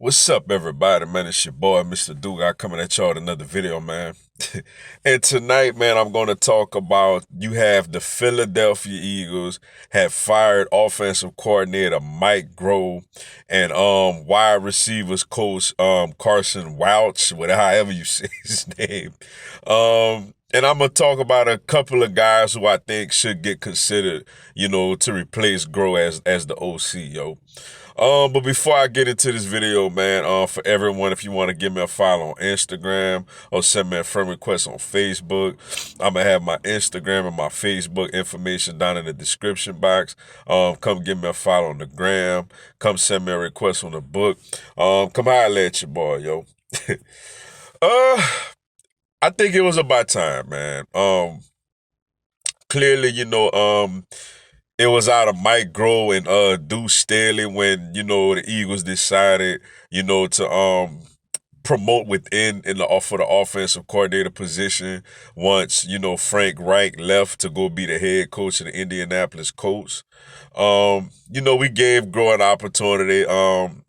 What's up, everybody? Man, it's your boy, Mr. Duga, coming at y'all with another video, man. And tonight, man, I'm going to talk about you have the Philadelphia Eagles have fired offensive coordinator Mike Groth and wide receivers coach Carson Wouch, whatever however you say his name. And I'm gonna talk about a couple of guys who I think should get considered, to replace Groh as the OC, yo. But before I get into this video, man, for everyone, if you want to give me a follow on Instagram or send me a friend request on Facebook, I'm gonna have my Instagram and my Facebook information down in the description box. Come give me a follow on the gram. Come send me a request on the book. Come holler at your boy, yo. uh, I think it was about time, man. Clearly, it was out of Mike Groh and Deuce Staley when the Eagles decided to promote within for the offensive coordinator position once Frank Reich left to go be the head coach of the Indianapolis Colts. We gave Groh an opportunity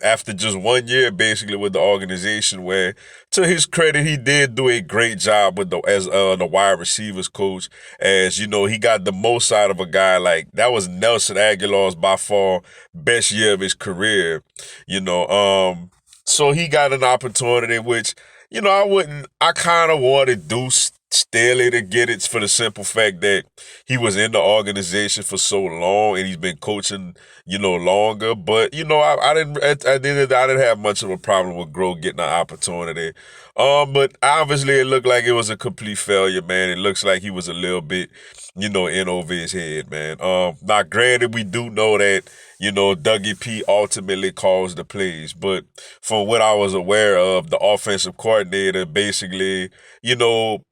after just 1 year basically with the organization where, to his credit, he did do a great job with the wide receivers coach. As he got the most out of a guy like that was Nelson Aguilar's by far best year of his career. You know, so he got an opportunity, which, I kind of wanted Deuce Staley to get it for the simple fact that he was in the organization for so long and he's been coaching, longer. But, I didn't have much of a problem with Groh getting an opportunity. But obviously it looked like it was a complete failure, man. It looks like he was a little bit, in over his head, man. Now granted, we do know that, Dougie P ultimately calls the plays. But from what I was aware of, the offensive coordinator basically,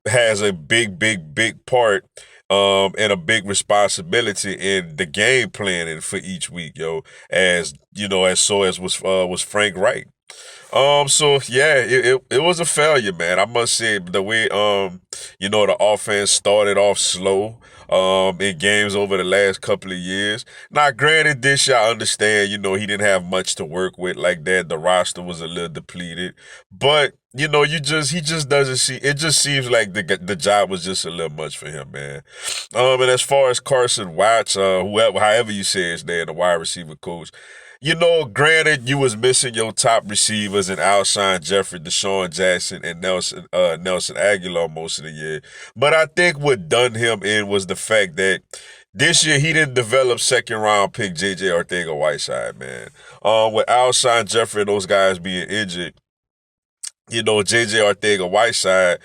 has a big part and a big responsibility in the game planning for each week, yo. As was Frank Reich. So yeah, it was a failure, man. I must say the way the offense started off slow in games over the last couple of years. Now, granted, this year I understand, he didn't have much to work with like that. The roster was a little depleted, but he just doesn't see. It just seems like the job was just a little much for him, man. And as far as Carson Watts, however you say his name, the wide receiver coach. Granted, you was missing your top receivers in Alshon Jeffrey, Deshaun Jackson, and Nelson Aguilar most of the year. But I think what done him in was the fact that this year he didn't develop second round pick JJ Arthur-Whiteside, man. With Alshon Jeffrey and those guys being injured, JJ Arthur-Whiteside,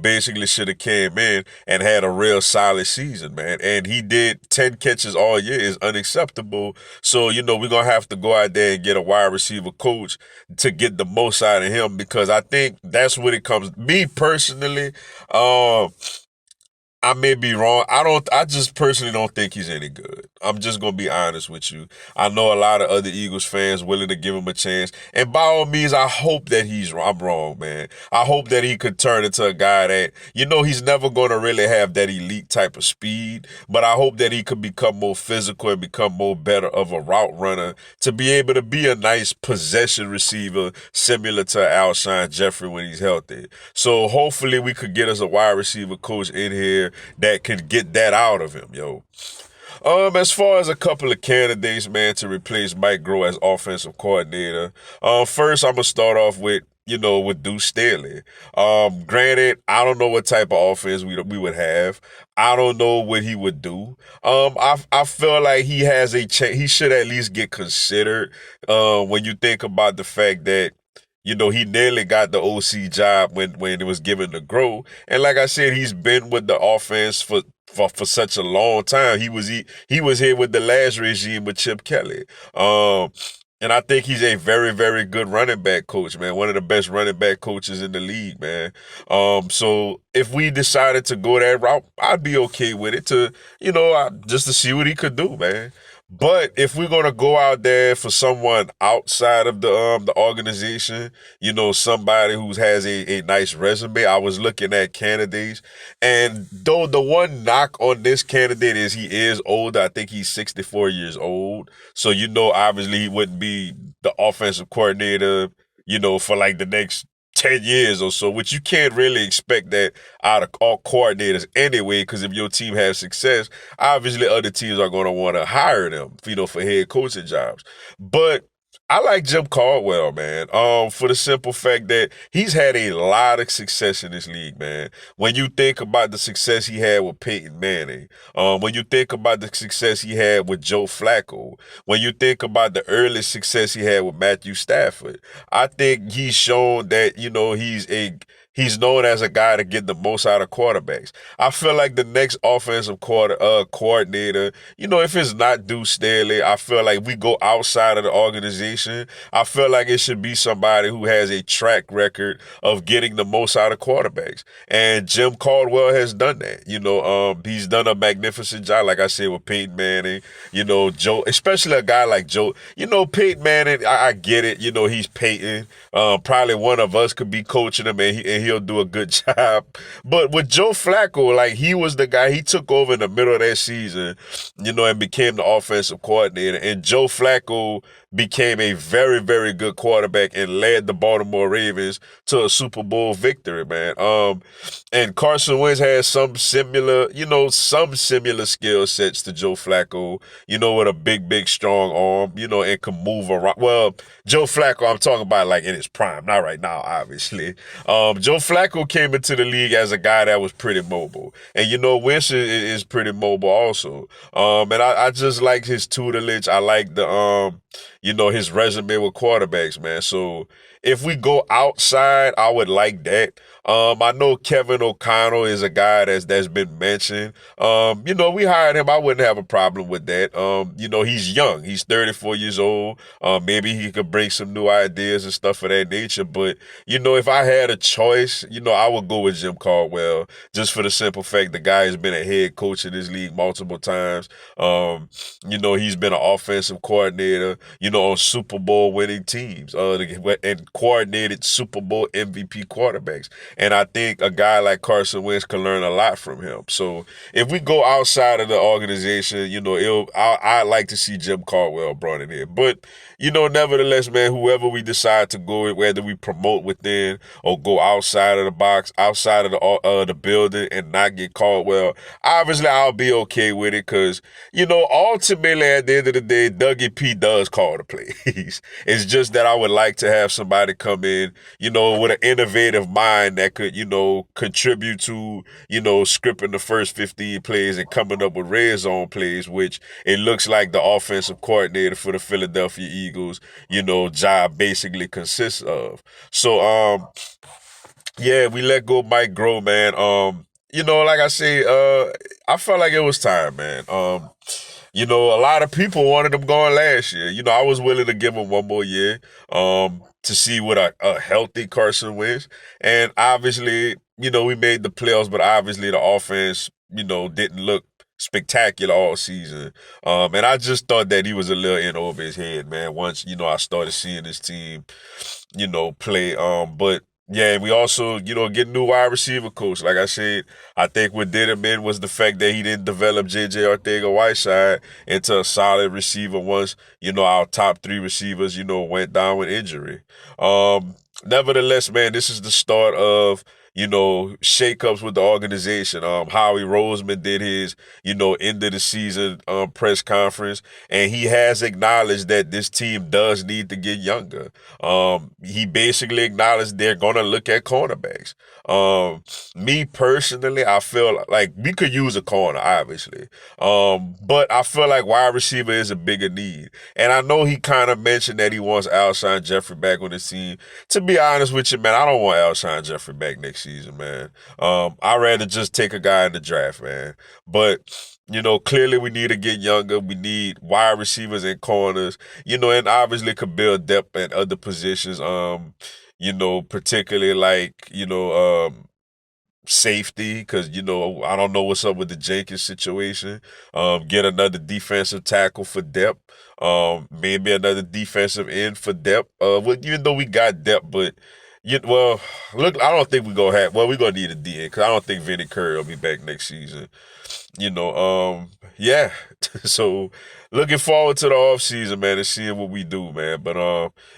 basically should have came in and had a real solid season, man. And he did 10 catches all year is unacceptable. So, we're going to have to go out there and get a wide receiver coach to get the most out of him because I think that's what it comes. Me personally, I may be wrong. I just personally don't think he's any good. I'm just going to be honest with you. I know a lot of other Eagles fans willing to give him a chance. And by all means, I hope that I'm wrong, man. I hope that he could turn into a guy that, he's never going to really have that elite type of speed. But I hope that he could become more physical and become more better of a route runner to be able to be a nice possession receiver similar to Alshon Jeffrey when he's healthy. So hopefully we could get us a wide receiver coach in here that could get that out of him, yo. As far as a couple of candidates, man, to replace Mike Groh as offensive coordinator, first I'm gonna start off with Deuce Staley. Granted, I don't know what type of offense we would have. I don't know what he would do. I feel like he has he should at least get considered. When you think about the fact that he nearly got the OC job when it was given to Grow. And like I said, he's been with the offense for such a long time. He was here with the last regime with Chip Kelly. And I think he's a very, very good running back coach, man. One of the best running back coaches in the league, man. So if we decided to go that route, I'd be okay with it just to see what he could do, man. But if we're gonna go out there for someone outside of the organization, somebody who has a nice resume, I was looking at candidates, and though the one knock on this candidate is he is older, I think he's 64 years old. So obviously he wouldn't be the offensive coordinator for like the next 10 years or so, which you can't really expect that out of all coordinators anyway, because if your team has success, obviously other teams are going to want to hire them, for head coaching jobs. But I like Jim Caldwell, man. For the simple fact that he's had a lot of success in this league, man. When you think about the success he had with Peyton Manning, when you think about the success he had with Joe Flacco, when you think about the early success he had with Matthew Stafford, I think he's shown that he's known as a guy to get the most out of quarterbacks. I feel like the next offensive coordinator, if it's not Deuce Staley, I feel like we go outside of the organization. I feel like it should be somebody who has a track record of getting the most out of quarterbacks. And Jim Caldwell has done that. He's done a magnificent job, like I said, with Peyton Manning, Joe, especially a guy like Joe. Peyton Manning, I get it. He's Peyton. Probably one of us could be coaching him, and he'll do a good job. But with Joe Flacco, like, he was the guy, he took over in the middle of that season, and became the offensive coordinator. And Joe Flacco became a very, very good quarterback and led the Baltimore Ravens to a Super Bowl victory, man. And Carson Wentz has some similar skill sets to Joe Flacco, with a big, big, strong arm, and can move around. Well, Joe Flacco, I'm talking about like in his prime, not right now, obviously. Joe Flacco came into the league as a guy that was pretty mobile. And, Wentz is pretty mobile also. And I just like his tutelage. I like his resume with quarterbacks, man. So if we go outside, I would like that. I know Kevin O'Connell is a guy that's been mentioned. We hired him. I wouldn't have a problem with that. He's young. He's 34 years old. Maybe he could bring some new ideas and stuff of that nature. But, if I had a choice, I would go with Jim Caldwell, just for the simple fact the guy has been a head coach in this league multiple times. He's been an offensive coordinator, on Super Bowl winning teams, and coordinated Super Bowl MVP quarterbacks. And I think a guy like Carson Wentz can learn a lot from him. So if we go outside of the organization, I'd like to see Jim Caldwell brought in here. But, nevertheless, man, whoever we decide to go with, whether we promote within or go outside of the box, outside of the building and not get Caldwell, obviously I'll be okay with it because, ultimately at the end of the day, Dougie P does call the plays. It's just that I would like to have somebody come in, with an innovative mind that could, contribute to, scripting the first 15 plays and coming up with red zone plays, which it looks like the offensive coordinator for the Philadelphia Eagles, job basically consists of. So, yeah, we let go Mike Groh, man. Like I say, I felt like it was time, man. A lot of people wanted him going last year. I was willing to give him one more year, to see what a healthy Carson Wentz. And obviously, we made the playoffs, but obviously the offense, didn't look spectacular all season. And I just thought that he was a little in over his head, man, once, I started seeing this team, play. But yeah, we also, get new wide receiver coach. Like I said, I think what did him in was the fact that he didn't develop J.J. Arcega-Whiteside into a solid receiver once, our top three receivers, went down with injury. Nevertheless, man, this is the start of, shakeups with the organization. Howie Roseman did his, end of the season press conference, and he has acknowledged that this team does need to get younger. He basically acknowledged they're gonna look at cornerbacks. Me personally, I feel like we could use a corner, obviously. But I feel like wide receiver is a bigger need. And I know he kind of mentioned that he wants Alshon Jeffrey back on the team. To be honest with you, man, I don't want Alshon Jeffrey back next season, man. I'd rather just take a guy in the draft, man. But clearly we need to get younger. We need wide receivers and corners, and obviously could build depth at other positions. Particularly like, safety, because, I don't know what's up with the Jenkins situation. Get another defensive tackle for depth. Maybe another defensive end for depth. Well, even though we got depth, but Well, look, I don't think we're gonna have. Well, we're gonna need a DN because I don't think Vinny Curry will be back next season. You know, yeah. So looking forward to the off season, man, and seeing what we do, man. But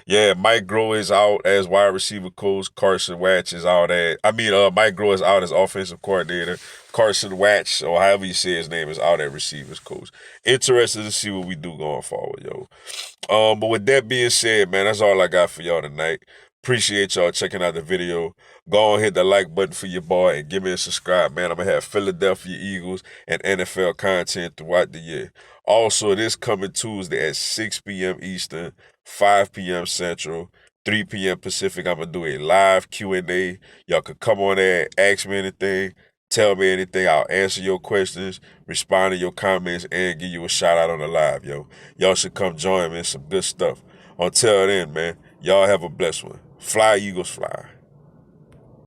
yeah, Mike Groh is out as wide receiver coach. Carson Wentz is out at. Mike Groh is out as offensive coordinator. Carson Wentz, or however you say his name, is out at receivers coach. Interested to see what we do going forward, yo. But with that being said, man, that's all I got for y'all tonight. Appreciate y'all checking out the video. Go on, hit the like button for your boy and give me a subscribe, man. I'm gonna have Philadelphia Eagles and NFL content throughout the year. Also, this coming Tuesday at 6 p.m. Eastern, 5 p.m. Central, 3 p.m. Pacific, I'm gonna do a live Q&A. Y'all could come on there, ask me anything, tell me anything. I'll answer your questions, respond to your comments, and give you a shout out on the live, yo. Y'all should come join me. It's some good stuff. Until then, man, y'all have a blessed one. Fly, Eagles, fly.